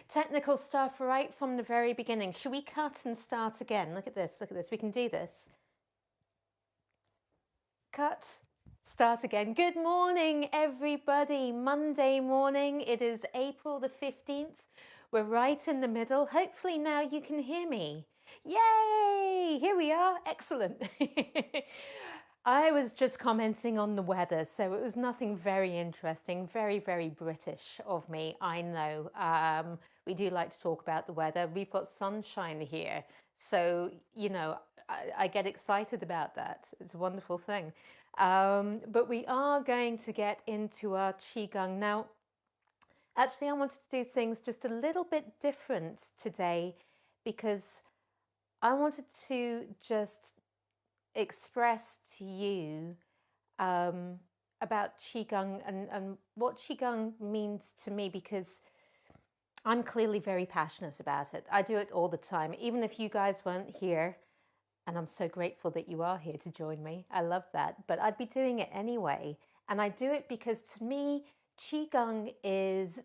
Technical stuff right from the very beginning. Should we cut and start again? Look at this. Look at this. We can do this. Cut. Start again. Good morning, everybody. Monday morning. It is April the 15th. We're right in the middle. Hopefully now you can hear me. Yay! Here we are. Excellent. I was just commenting on the weather, so it was nothing very interesting. Very, very British of me, I know. We do like to talk about the weather. We've got sunshine here, so, you know, I get excited about that. It's a wonderful thing. But we are going to get into our Qigong. Now, actually, I wanted to do things just a little bit different today because I wanted to just express to you about Qigong and what Qigong means to me, because I'm clearly very passionate about it. I do it all the time, even if you guys weren't here, and I'm so grateful that you are here to join me. I love that, but I'd be doing it anyway. And I do it because to me, Qigong is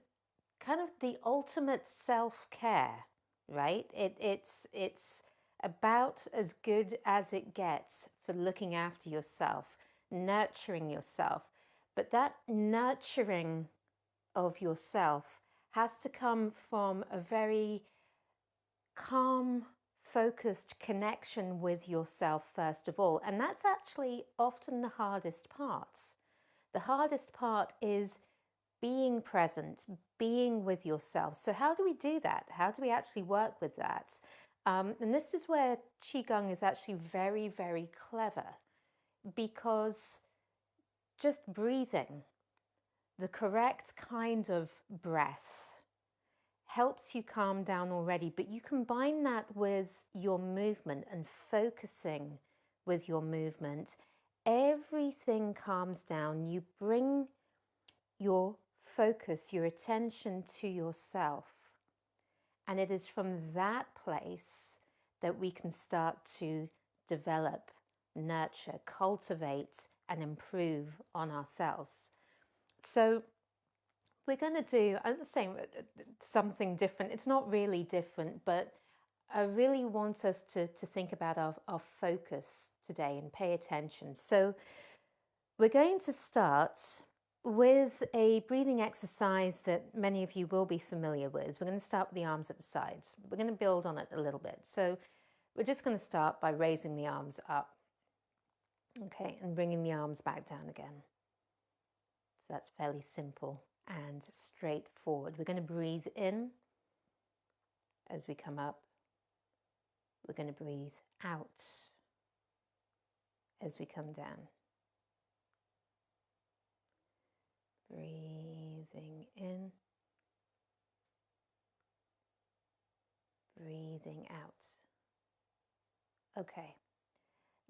kind of the ultimate self-care, right? It's about as good as it gets for looking after yourself, nurturing yourself. But that nurturing of yourself has to come from a very calm, focused connection with yourself first of all. And that's actually often the hardest part. The hardest part is being present, being with yourself. So how do we do that? How do we actually work with that? And this is where Qigong is actually very, very clever, because just breathing, the correct kind of breath, helps you calm down already, but you combine that with your movement and focusing with your movement, everything calms down. You bring your focus, your attention to yourself. And it is from that place that we can start to develop, nurture, cultivate, and improve on ourselves. So we're going to do something different. It's not really different, but I really want us to think about our focus today and pay attention. So we're going to start with a breathing exercise that many of you will be familiar with. We're going to start with the arms at the sides. We're going to build on it a little bit. So we're just going to start by raising the arms up, okay, and bringing the arms back down again. So that's fairly simple and straightforward. We're going to breathe in as we come up. We're going to breathe out as we come down. Breathing in, breathing out. Okay,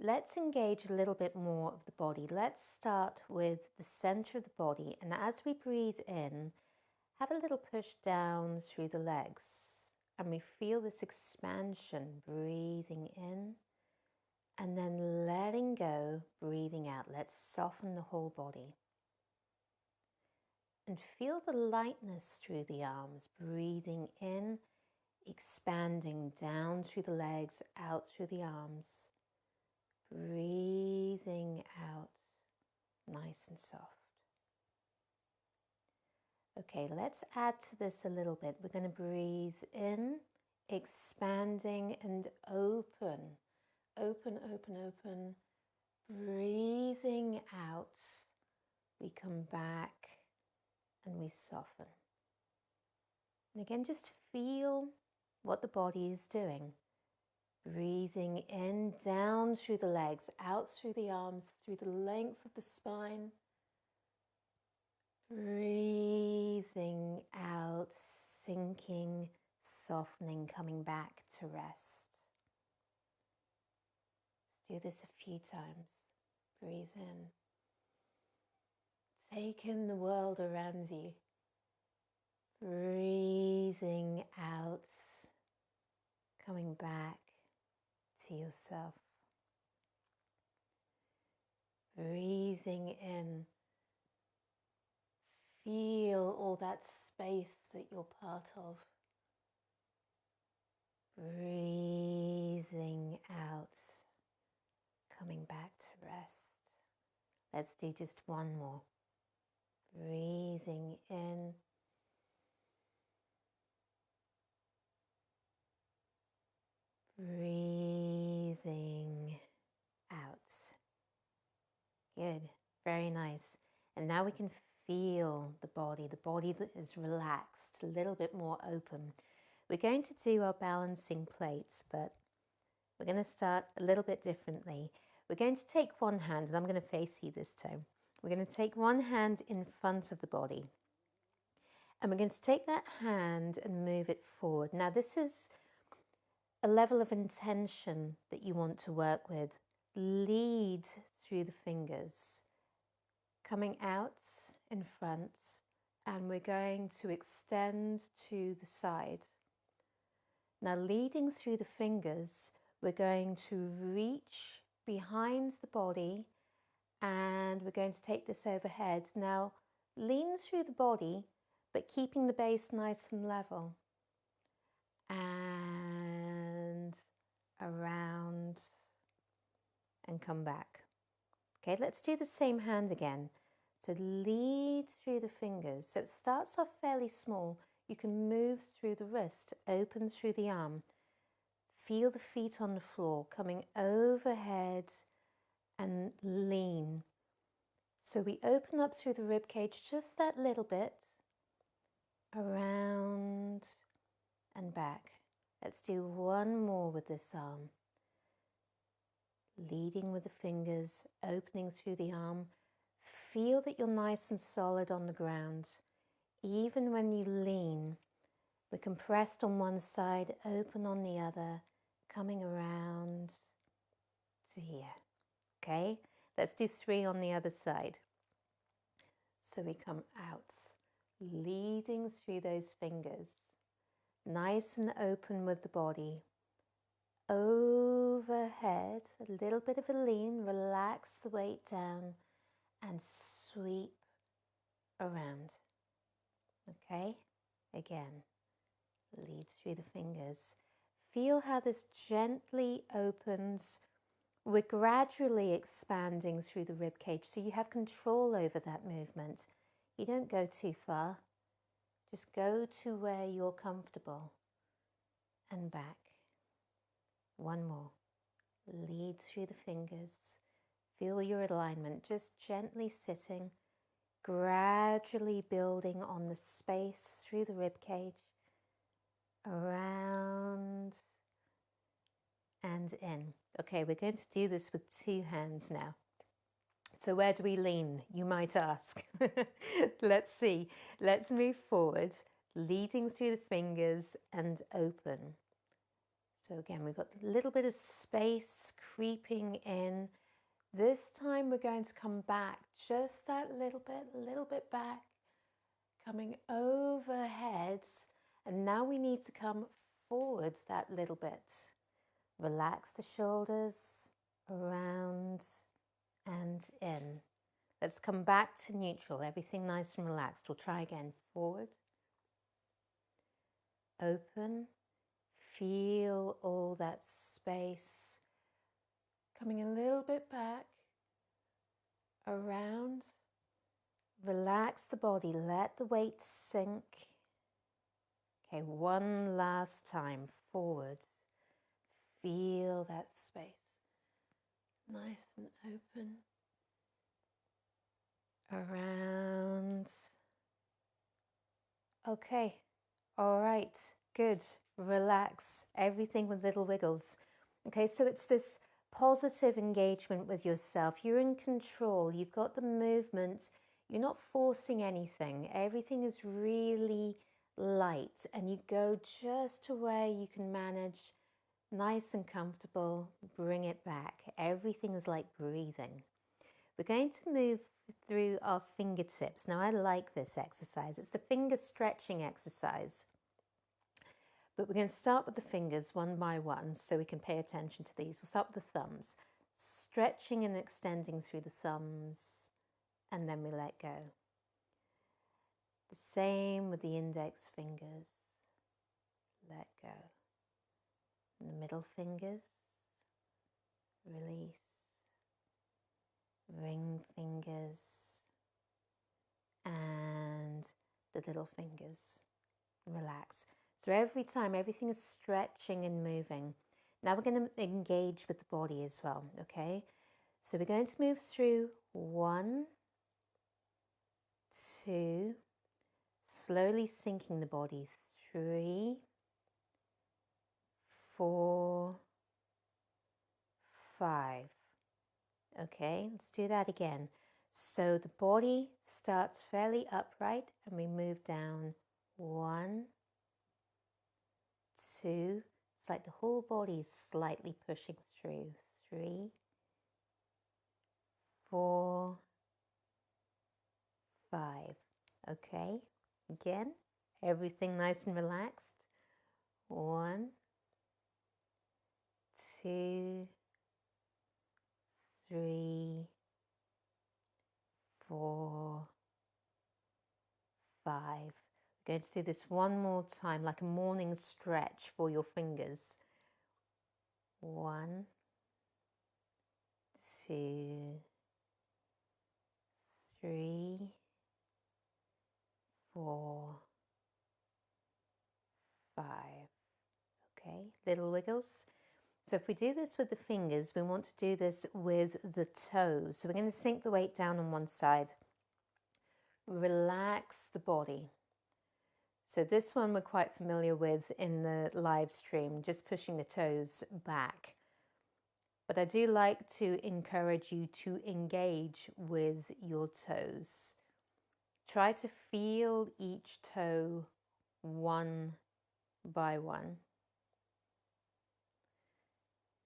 let's engage a little bit more of the body. Let's start with the center of the body, and as we breathe in, have a little push down through the legs, and we feel this expansion, breathing in, and then letting go, breathing out. Let's soften the whole body. And feel the lightness through the arms, breathing in, expanding down through the legs, out through the arms, breathing out, nice and soft. Okay, let's add to this a little bit. We're going to breathe in, expanding and open, open, open, open, breathing out. We come back and we soften. And again, just feel what the body is doing. Breathing in, down through the legs, out through the arms, through the length of the spine. Breathing out, sinking, softening, coming back to rest. Let's do this a few times. Breathe in. Take in the world around you. Breathing out, coming back to yourself. Breathing in. Feel all that space that you're part of. Breathing out, coming back to rest. Let's do just one more. Breathing in. Breathing out. Good, very nice. And now we can feel the body that is relaxed, a little bit more open. We're going to do our balancing plates, but we're going to start a little bit differently. We're going to take one hand, and I'm going to face you this time. We're going to take one hand in front of the body, and we're going to take that hand and move it forward. Now, this is a level of intention that you want to work with. Lead through the fingers, coming out in front, and we're going to extend to the side. Now, leading through the fingers, we're going to reach behind the body and we're going to take this overhead. Now, lean through the body, but keeping the base nice and level. And around and come back. Okay, let's do the same hand again. So lead through the fingers. So it starts off fairly small. You can move through the wrist, open through the arm. Feel the feet on the floor, coming overhead and lean. So we open up through the rib cage just that little bit, around and back. Let's do one more with this arm. Leading with the fingers, opening through the arm. Feel that you're nice and solid on the ground. Even when you lean, we're compressed on one side, open on the other, coming around to here. Okay, let's do 3 on the other side. So we come out, leading through those fingers, nice and open with the body. Overhead, a little bit of a lean, relax the weight down and sweep around. Okay, again, lead through the fingers. Feel how this gently opens. We're gradually expanding through the rib cage, so you have control over that movement. You don't go too far. Just go to where you're comfortable and back. One more. Lead through the fingers. Feel your alignment, just gently sitting, gradually building on the space through the rib cage, around and in. Okay, we're going to do this with 2 hands now. So where do we lean, you might ask? Let's see. Let's move forward, leading through the fingers and open. So again, we've got a little bit of space creeping in. This time we're going to come back just that little bit back, coming overhead. And now we need to come forward that little bit. Relax the shoulders, around and in. Let's come back to neutral, everything nice and relaxed. We'll try again. Forward, open, feel all that space. Coming a little bit back, around, relax the body, let the weight sink. Okay, one last time, forward, feel that space, nice and open, around. Okay, all right, good, relax, everything with little wiggles. Okay, so it's this positive engagement with yourself. You're in control. You've got the movement. You're not forcing anything. Everything is really light and you go just to where you can manage, nice and comfortable. Bring it back. Everything is like breathing. We're going to move through our fingertips. Now I like this exercise. It's the finger stretching exercise. But we're going to start with the fingers one by one so we can pay attention to these. We'll start with the thumbs. Stretching and extending through the thumbs, and then we let go. The same with the index fingers. Let go. And the middle fingers. Release. Ring fingers. And the little fingers. Relax. So every time everything is stretching and moving. Now we're going to engage with the body as well, okay? So we're going to move through 1, 2, slowly sinking the body, 3, 4, 5. Okay, let's do that again. So the body starts fairly upright and we move down 1, 2. It's like the whole body is slightly pushing through. 3, 4, 5. Okay, again, everything nice and relaxed. 1, 2, 3, 4, 5. We're going to do this one more time, like a morning stretch for your fingers. 1, 2, 3, 4, 5. Okay, little wiggles. So if we do this with the fingers, we want to do this with the toes. So we're going to sink the weight down on one side. Relax the body. So this one we're quite familiar with in the live stream, just pushing the toes back. But I do like to encourage you to engage with your toes. Try to feel each toe one by one.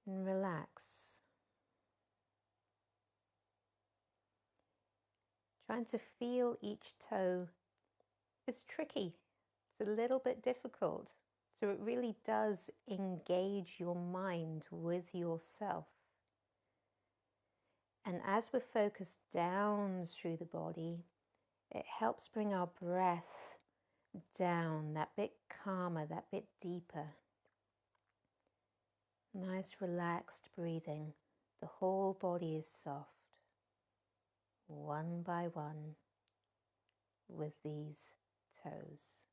And relax. Trying to feel each toe is tricky. It's a little bit difficult. So it really does engage your mind with yourself. And as we're focused down through the body, it helps bring our breath down, that bit calmer, that bit deeper. Nice relaxed breathing. The whole body is soft. One by one with these toes.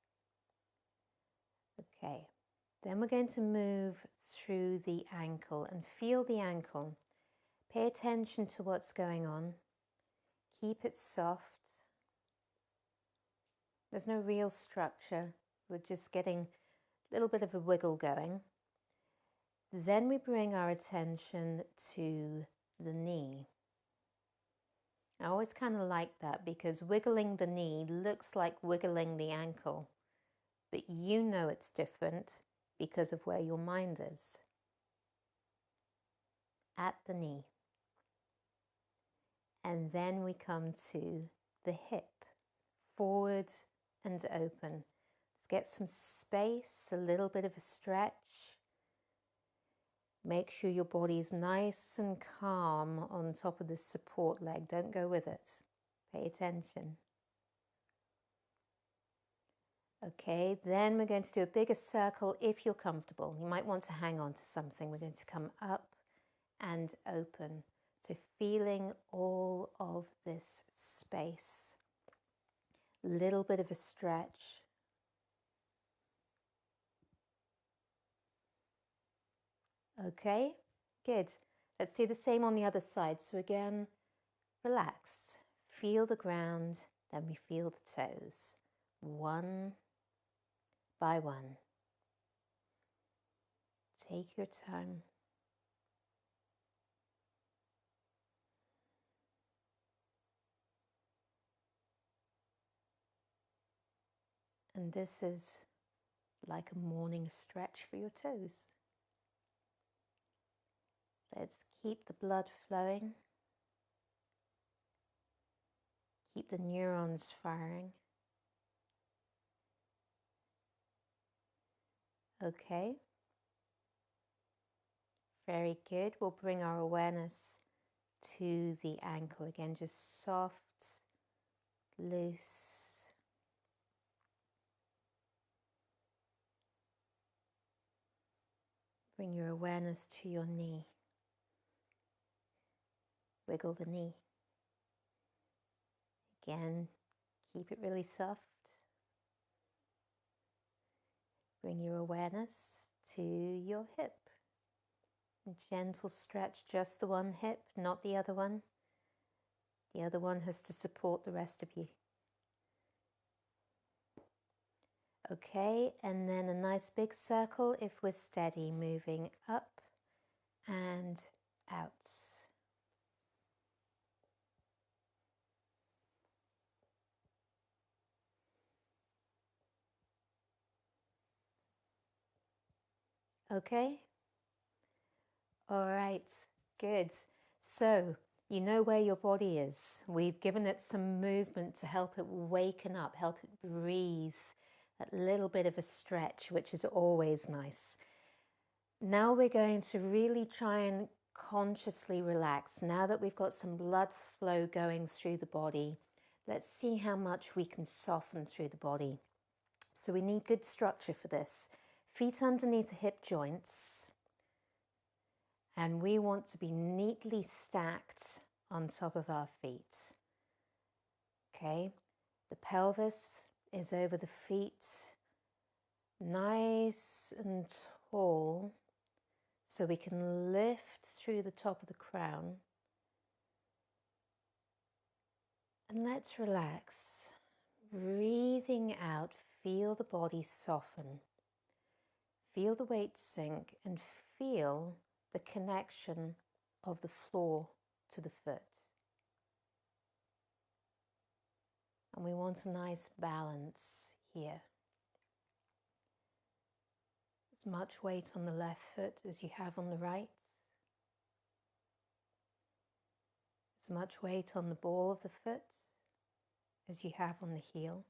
Okay, then we're going to move through the ankle and feel the ankle. Pay attention to what's going on. Keep it soft. There's no real structure. We're just getting a little bit of a wiggle going. Then we bring our attention to the knee. I always kind of like that because wiggling the knee looks like wiggling the ankle, but you know it's different because of where your mind is. At the knee. And then we come to the hip, forward and open. Let's get some space, a little bit of a stretch. Make sure your body's nice and calm on top of this support leg. Don't go with it. Pay attention. Okay, then we're going to do a bigger circle if you're comfortable. You might want to hang on to something. We're going to come up and open. So feeling all of this space. Little bit of a stretch. Okay, good. Let's do the same on the other side. So again, relax. Feel the ground, then we feel the toes. One by one. Take your time. And this is like a morning stretch for your toes. Let's keep the blood flowing. Keep the neurons firing. Okay. Very good. We'll bring our awareness to the ankle again, just soft, loose. Bring your awareness to your knee. Wiggle the knee. Again, keep it really soft. Bring your awareness to your hip. A gentle stretch, just the one hip, not the other one. The other one has to support the rest of you. Okay, and then a nice big circle if we're steady, moving up and out. Okay? All right, good. So, you know where your body is. We've given it some movement to help it waken up, help it breathe. That little bit of a stretch, which is always nice. Now we're going to really try and consciously relax. Now that we've got some blood flow going through the body, let's see how much we can soften through the body. So we need good structure for this. Feet underneath the hip joints. And we want to be neatly stacked on top of our feet. Okay, the pelvis is over the feet, nice and tall, so we can lift through the top of the crown. And let's relax. Breathing out, feel the body soften. Feel the weight sink and feel the connection of the floor to the foot. And we want a nice balance here. As much weight on the left foot as you have on the right. As much weight on the ball of the foot as you have on the heel.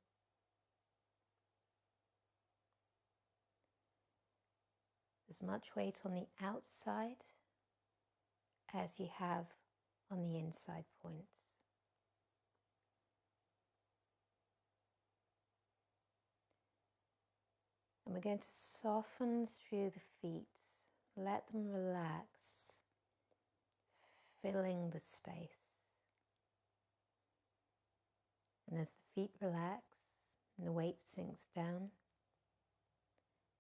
As much weight on the outside as you have on the inside points. And we're going to soften through the feet. Let them relax, filling the space. And as the feet relax and the weight sinks down,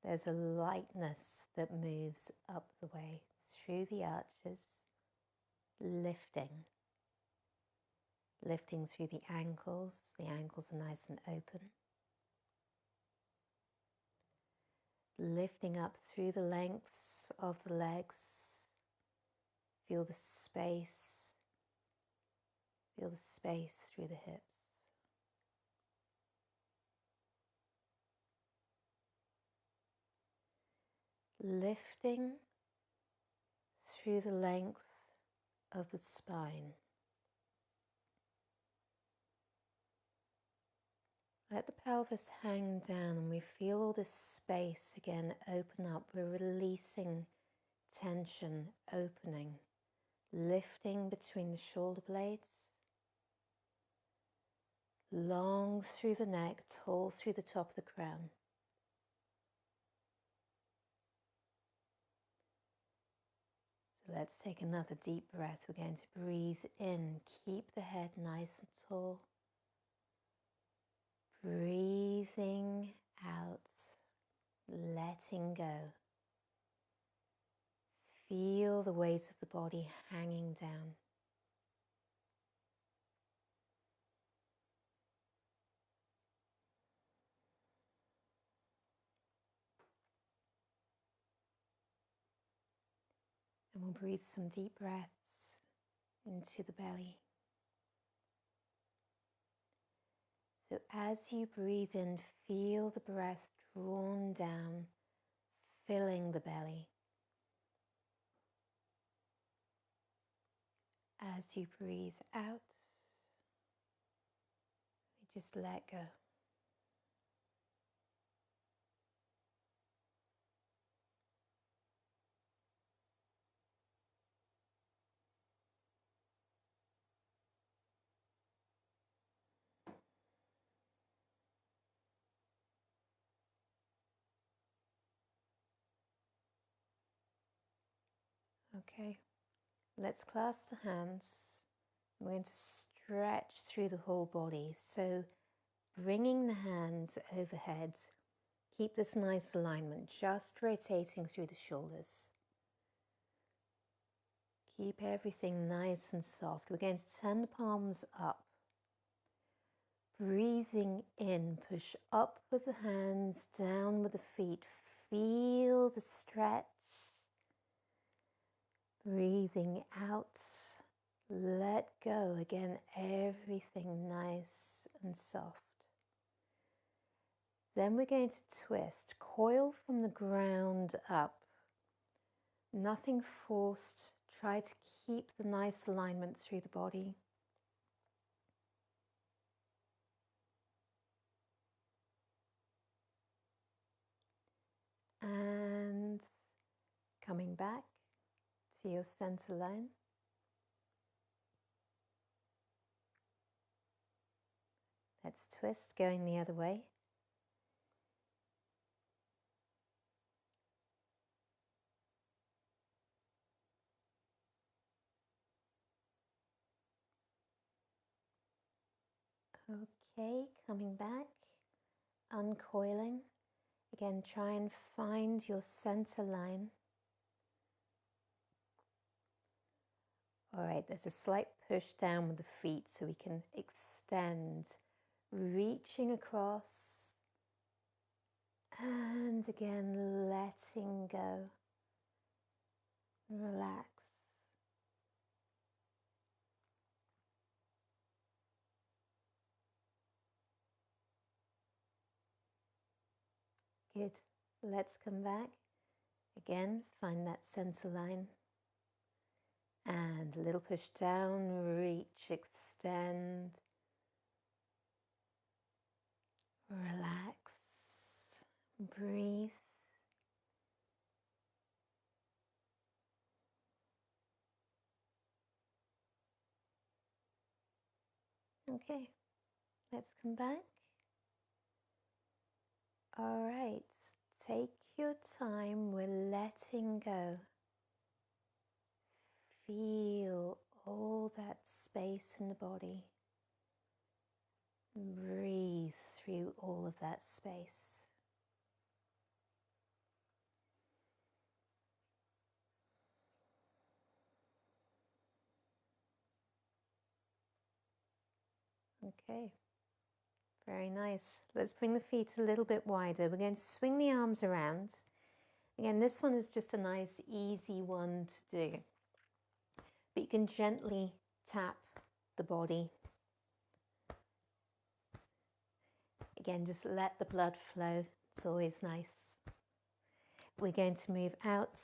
there's a lightness that moves up the way through the arches, lifting. Lifting through the ankles. The ankles are nice and open. Lifting up through the lengths of the legs. Feel the space. Feel the space through the hips. Lifting through the length of the spine. Let the pelvis hang down and we feel all this space again open up. We're releasing tension, opening, lifting between the shoulder blades, long through the neck, tall through the top of the crown. So let's take another deep breath. We're going to breathe in, keep the head nice and tall. Breathing out, letting go. Feel the weight of the body hanging down. And we'll breathe some deep breaths into the belly. So as you breathe in, feel the breath drawn down, filling the belly. As you breathe out, we just let go. Okay, let's clasp the hands. We're going to stretch through the whole body. So bringing the hands overhead, keep this nice alignment, just rotating through the shoulders. Keep everything nice and soft. We're going to turn the palms up. Breathing in, push up with the hands, down with the feet. Feel the stretch. Breathing out, let go. Again, everything nice and soft. Then we're going to twist, coil from the ground up. Nothing forced. Try to keep the nice alignment through the body. And coming back to your center line. Let's twist, going the other way. Okay, coming back, uncoiling. Again, try and find your center line. All right, there's a slight push down with the feet so we can extend, reaching across, and again, letting go. Relax. Good. Let's come back. Again, find that center line. And a little push down, reach, extend. Relax. Breathe. Okay, let's come back. All right, take your time, we're letting go. Feel all that space in the body. Breathe through all of that space. Okay, very nice. Let's bring the feet a little bit wider. We're going to swing the arms around. Again, this one is just a nice, easy one to do. But you can gently tap the body. Again, just let the blood flow. It's always nice. We're going to move out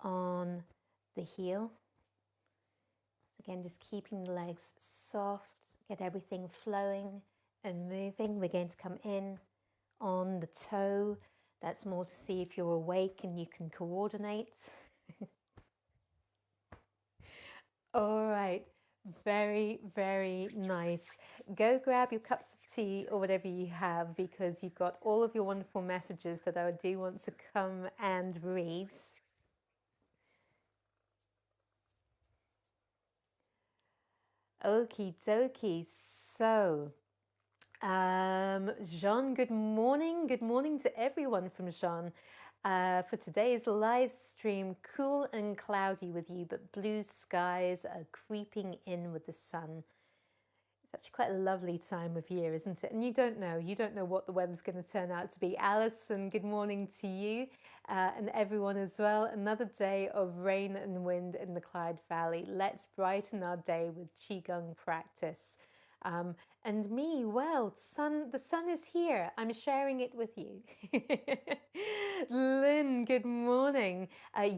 on the heel. So again, just keeping the legs soft, get everything flowing and moving. We're going to come in on the toe. That's more to see if you're awake and you can coordinate. All right, very, very nice. Go grab your cups of tea or whatever you have, because you've got all of your wonderful messages that I do want to come and read. Okie dokie. So, Jean, good morning. Good morning to everyone from Jean. For today's live stream, cool and cloudy with you, but blue skies are creeping in with the sun. It's actually quite a lovely time of year, isn't it? And you don't know what the weather's going to turn out to be. Alison, good morning to you and everyone as well. Another day of rain and wind in the Clyde Valley. Let's brighten our day with Qigong practice. And me, well, the sun is here. I'm sharing it with you. Lynn, good morning.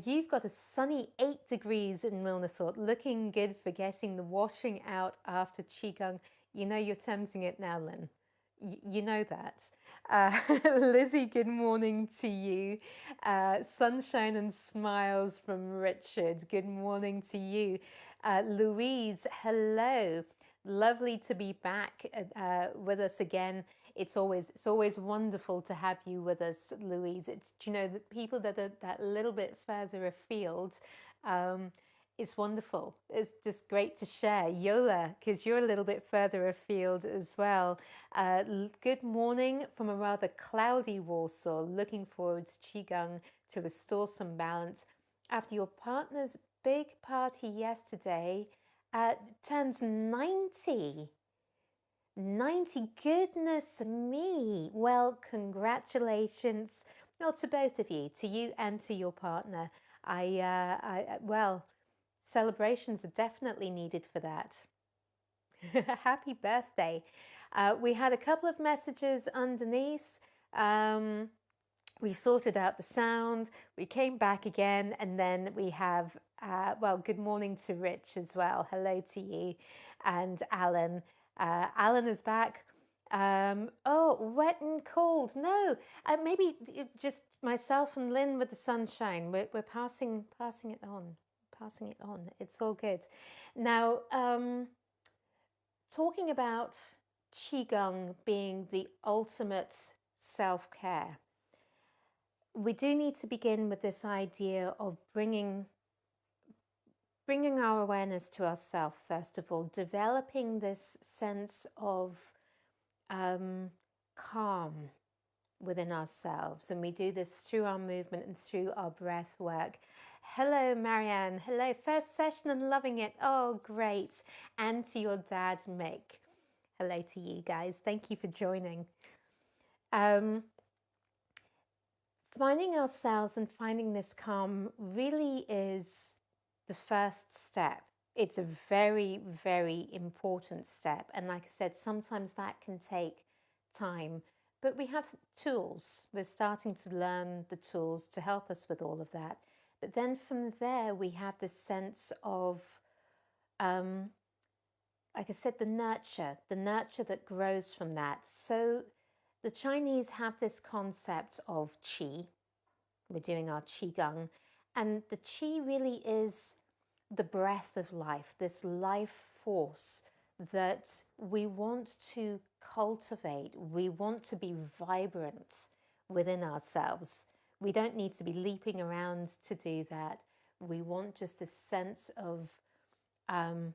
You've got a sunny 8 degrees in Milnathort. Looking good for getting the washing out after Qigong. You know you're tempting it now, Lynn. You know that. Lizzie, good morning to you. Sunshine and smiles from Richard. Good morning to you. Louise, hello. Lovely to be back with us again. It's always wonderful to have you with us, Louise. It's, you know, the people that are that little bit further afield. It's wonderful. It's just great to share. Yola, because you're a little bit further afield as well. Good morning from a rather cloudy Warsaw. Looking forward to Qigong to restore some balance after your partner's big party yesterday turns 90. 90, goodness me. Well, congratulations, not to both of you, to you and to your partner. Well, celebrations are definitely needed for that. Happy birthday. We had a couple of messages underneath. We sorted out the sound, we came back again, and then we have, well, good morning to Rich as well. Hello to you. And Alan. Alan is back. Oh, wet and cold. No, maybe just myself and Lynn with the sunshine. We're passing it on. Passing it on. It's all good. Now, talking about Qigong being the ultimate self-care, we do need to begin with this idea of bringing our awareness to ourselves, first of all, developing this sense of calm within ourselves. And we do this through our movement and through our breath work. Hello, Marianne. Hello, first session and loving it. Oh, great. And to your dad, Mick. Hello to you guys. Thank you for joining. Finding ourselves and finding this calm really is the first step. It's a very, very important step. And like I said, sometimes that can take time, but we have tools. We're starting to learn the tools to help us with all of that. But then from there, we have this sense of, like I said, the nurture that grows from that. So the Chinese have this concept of qi. We're doing our qigong, and the qi really is the breath of life, this life force that we want to cultivate. We want to be vibrant within ourselves. We don't need to be leaping around to do that. We want just a sense of, the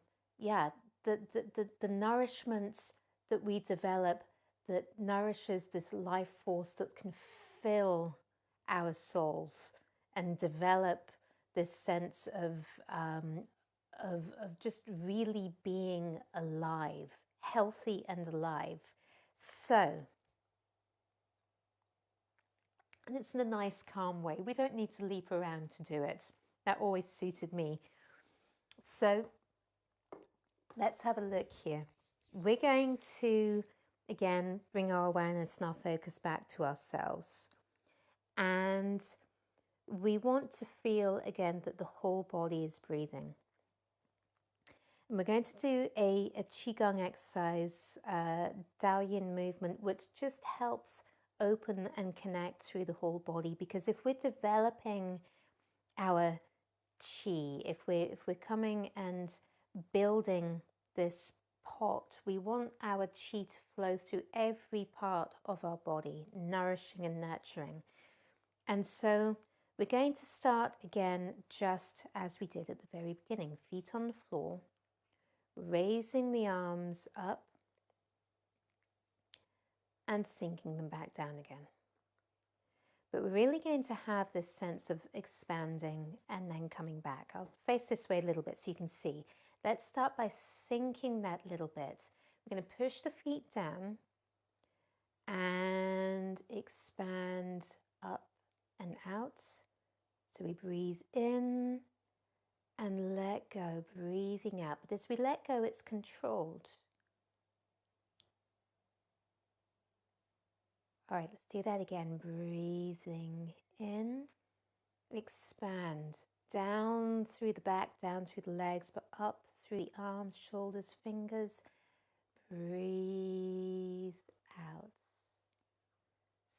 nourishment that we develop that nourishes this life force that can fill our souls and develop this sense of just really being alive, healthy and alive. So, and it's in a nice, calm way. We don't need to leap around to do it. That always suited me. So, let's have a look here. We're going to, again, bring our awareness and our focus back to ourselves. And we want to feel, again, that the whole body is breathing. And we're going to do a Qigong exercise, Daoyin movement, which just helps open and connect through the whole body. Because if we're developing our Qi, if we're coming and building this pot, we want our Qi to flow through every part of our body, nourishing and nurturing. And so we're going to start again just as we did at the very beginning. Feet on the floor, raising the arms up and sinking them back down again. But we're really going to have this sense of expanding and then coming back. I'll face this way a little bit so you can see. Let's start by sinking that little bit. We're going to push the feet down and expand up and out. So we breathe in and let go, breathing out. But as we let go, it's controlled. All right, let's do that again. Breathing in, expand down through the back, down through the legs, but up through the arms, shoulders, fingers. Breathe out.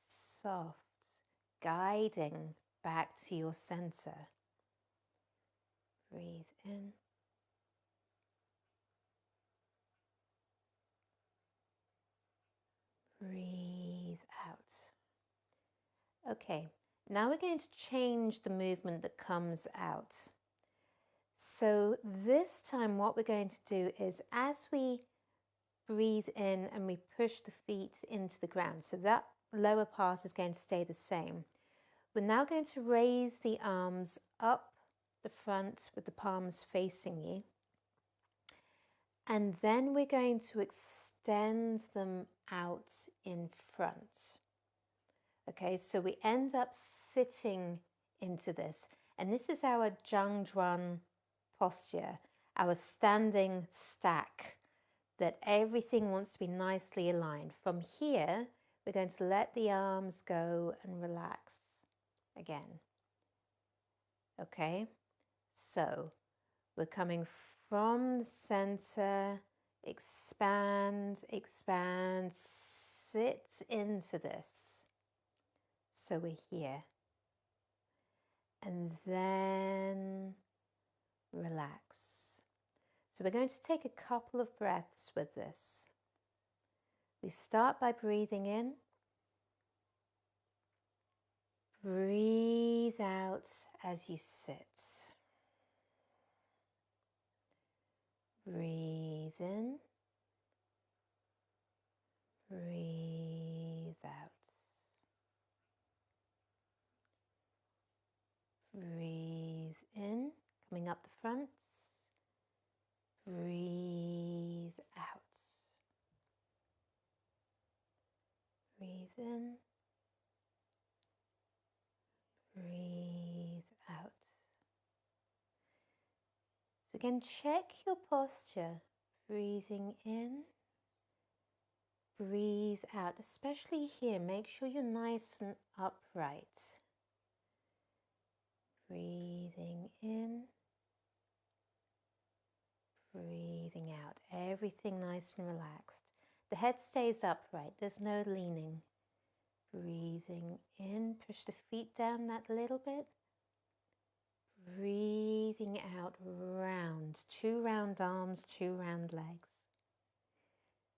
Soft, guiding back to your center. Breathe in. breathe out. Okay, now we're going to change the movement that comes out. So this time what we're going to do is, as we breathe in and we push the feet into the ground, so that lower part is going to stay the same. We're now going to raise the arms up the front with the palms facing you. And then we're going to extend them out in front. Okay, so we end up sitting into this. And this is our Zhangzhuan posture, our standing stack, that everything wants to be nicely aligned. From here, we're going to let the arms go and relax again. Okay, so we're coming from the center, expand, expand, sit into this. So we're here. And then relax. So we're going to take a couple of breaths with this. We start by breathing in. Breathe out as you sit. Breathe in. Breathe out. Breathe in, coming up the fronts. Breathe out. Breathe in. Breathe out. So again, check your posture. Breathing in. Breathe out, especially here. Make sure you're nice and upright. Breathing in. Breathing out. Everything nice and relaxed. The head stays upright. There's no leaning. Breathing in. Push the feet down that little bit. Breathing out, round. 2 round arms, 2 round legs.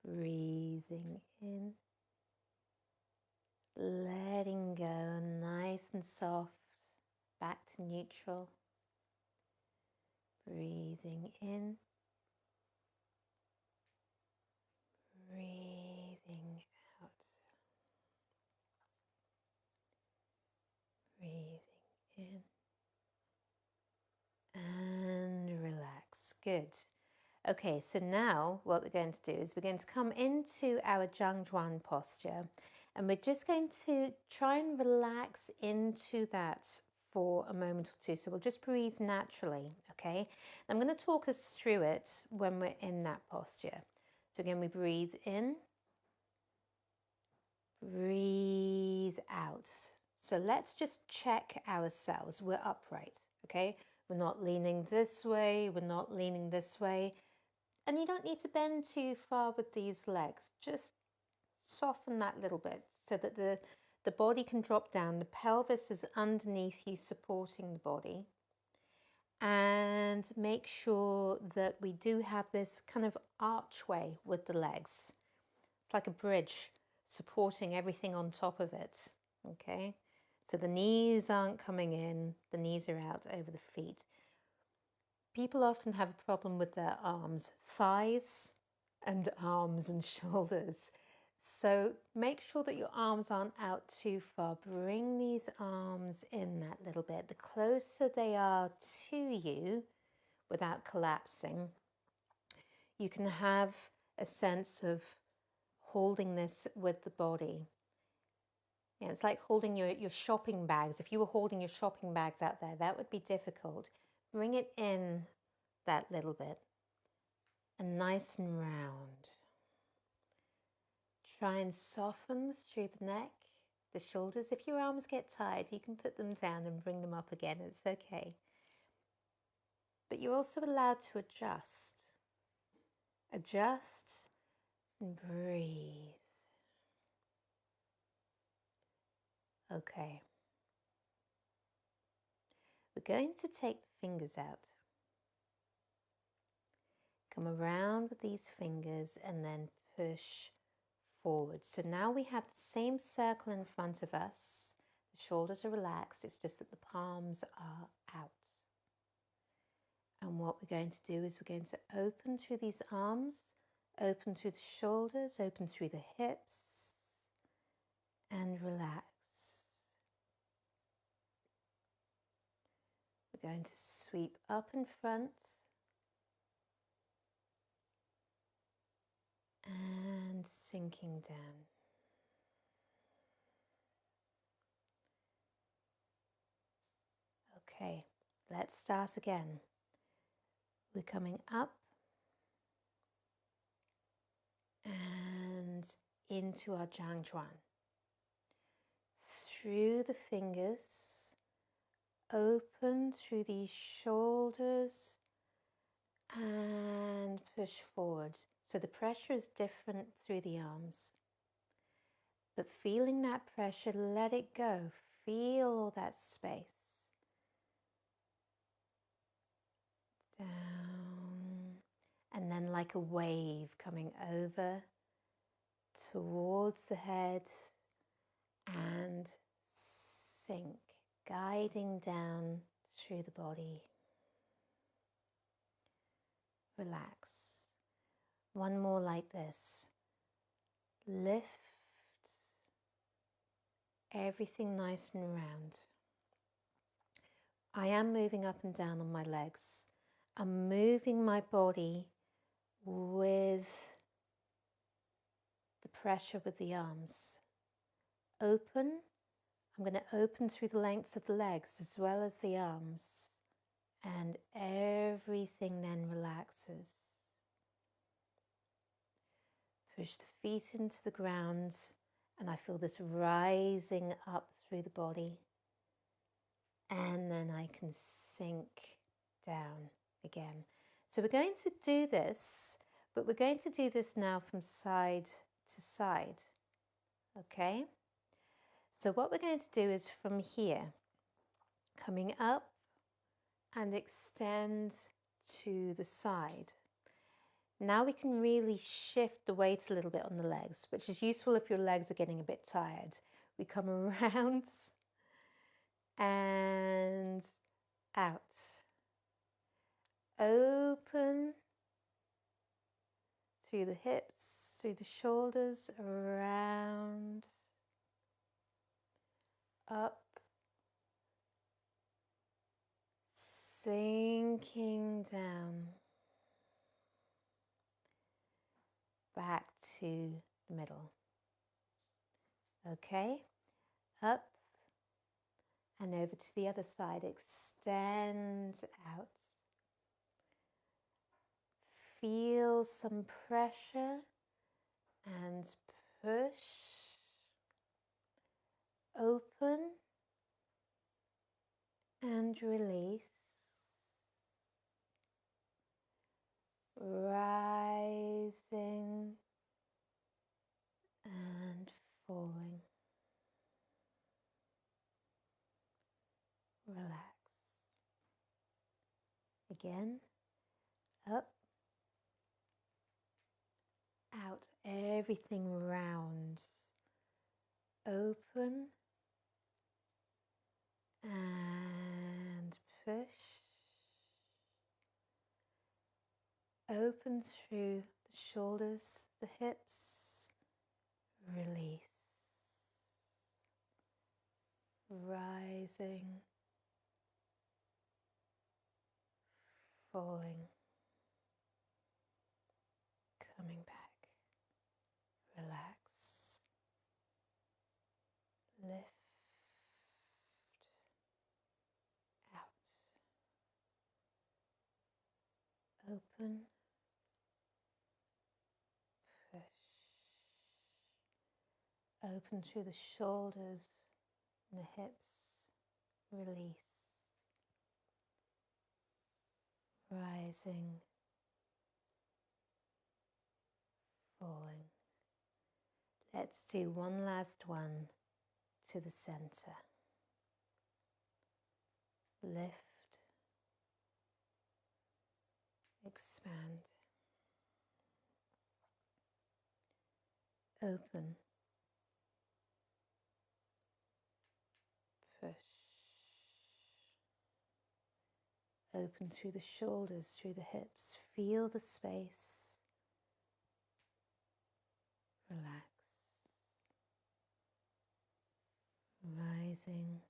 Breathing in. Letting go, nice and soft. Back to neutral. Breathing in. Breathing out. Breathing in. And relax. Good. Okay, so now what we're going to do is we're going to come into our Zhangzhuan posture, and we're just going to try and relax into that for a moment or two. So we'll just breathe naturally, okay? I'm going to talk us through it when we're in that posture. So again, we breathe in, breathe out. So let's just check ourselves. We're upright, okay? We're not leaning this way, we're not leaning this way. And you don't need to bend too far with these legs. Just soften that little bit so that the body can drop down. The pelvis is underneath you, supporting the body. And make sure that we do have this kind of archway with the legs. It's like a bridge supporting everything on top of it. Okay? So the knees aren't coming in, the knees are out over the feet. People often have a problem with their arms, thighs and arms and shoulders. So make sure that your arms aren't out too far. Bring these arms in that little bit. The closer they are to you without collapsing, you can have a sense of holding this with the body. Yeah, it's like holding your shopping bags. If you were holding your shopping bags out there, that would be difficult. Bring it in that little bit and nice and round. Try and soften through the neck, the shoulders. If your arms get tired, you can put them down and bring them up again. It's okay. But you're also allowed to adjust. Adjust and breathe. Okay. We're going to take the fingers out. Come around with these fingers and then push forward. So now we have the same circle in front of us. The shoulders are relaxed, it's just that the palms are out. And what we're going to do is we're going to open through these arms, open through the shoulders, open through the hips, and relax. We're going to sweep up in front and sinking down. Okay, let's start again. We're coming up and into our Jiang Chuan. Through the fingers, open through these shoulders and push forward. So the pressure is different through the arms. But feeling that pressure, let it go. Feel all that space. Down. And then like a wave coming over towards the head and sink, guiding down through the body. Relax. One more like this. Lift everything nice and round. I am moving up and down on my legs. I'm moving my body with the pressure with the arms. Open. I'm going to open through the lengths of the legs as well as the arms. And everything then relaxes. Push the feet into the ground, and I feel this rising up through the body. And then I can sink down again. So we're going to do this, but we're going to do this now from side to side. Okay? So what we're going to do is from here, coming up and extend to the side. Now we can really shift the weight a little bit on the legs, which is useful if your legs are getting a bit tired. We come around and out. Open through the hips, through the shoulders, around, up, sinking down, back to the middle. Okay, up and over to the other side. Extend out. Feel some pressure and push. Open and release. Rising and falling. Relax. Again, up, out, everything round. Open and push. Open through the shoulders, the hips. Release. Rising. Falling. Coming back. Relax. Lift. Out. Open. Push. Open through the shoulders and the hips. Release. Rising. Falling. Let's do one last one to the center. Lift. Expand. Open. Push. Open through the shoulders, through the hips. Feel the space. Relax. Rising.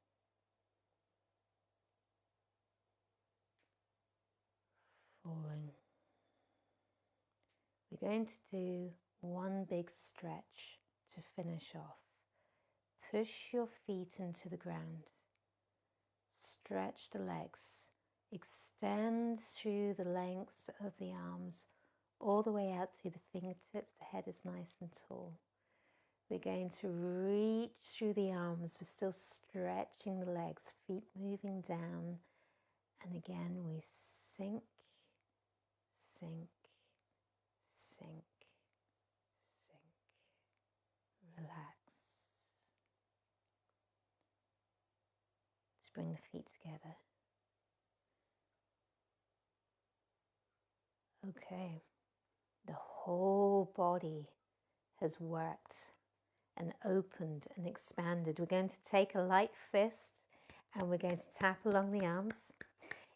Falling. We're going to do one big stretch to finish off. Push your feet into the ground. Stretch the legs. Extend through the lengths of the arms, all the way out through the fingertips. The head is nice and tall. We're going to reach through the arms. We're still stretching the legs, feet moving down. And again, we sink, sink, sink, sink. Relax. Let's bring the feet together. Okay, the whole body has worked and opened and expanded. We're going to take a light fist and we're going to tap along the arms.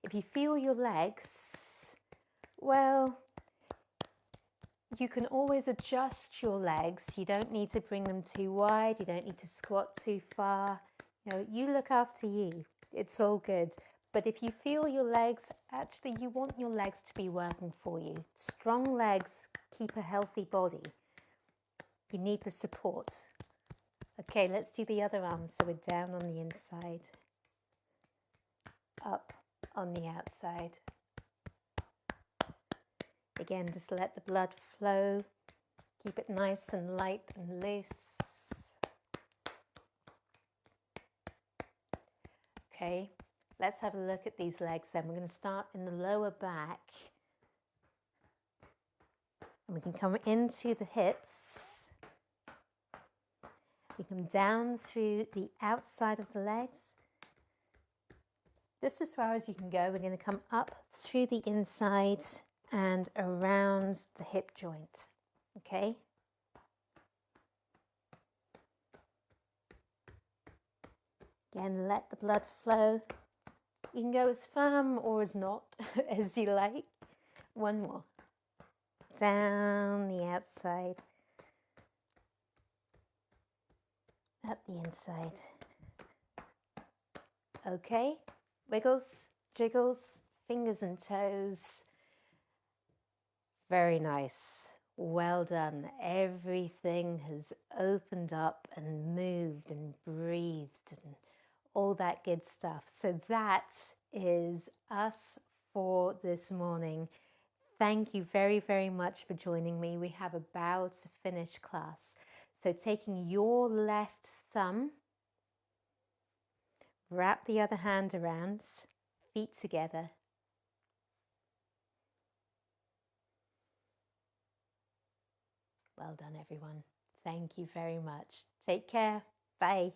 If you feel your legs, well, you can always adjust your legs. You don't need to bring them too wide. You don't need to squat too far. You know, you look after you. It's all good. But if you feel your legs, actually you want your legs to be working for you. Strong legs keep a healthy body. You need the support. Okay, let's do the other arm. So we're down on the inside, up on the outside. Again, just let the blood flow. Keep it nice and light and loose. Okay, let's have a look at these legs then. We're going to start in the lower back. And we can come into the hips. We come down through the outside of the legs. Just as far as you can go, we're going to come up through the inside and around the hip joint. Okay? Again, let the blood flow. You can go as firm or as not as you like. One more. Down the outside. Up the inside. Okay, wiggles, jiggles, fingers and toes. Very nice. Well done. Everything has opened up and moved and breathed and all that good stuff. So that is us for this morning. Thank you very, very much for joining me. We have a bow to finish class. So taking your left thumb, wrap the other hand around, feet together. Well done, everyone. Thank you very much. Take care. Bye.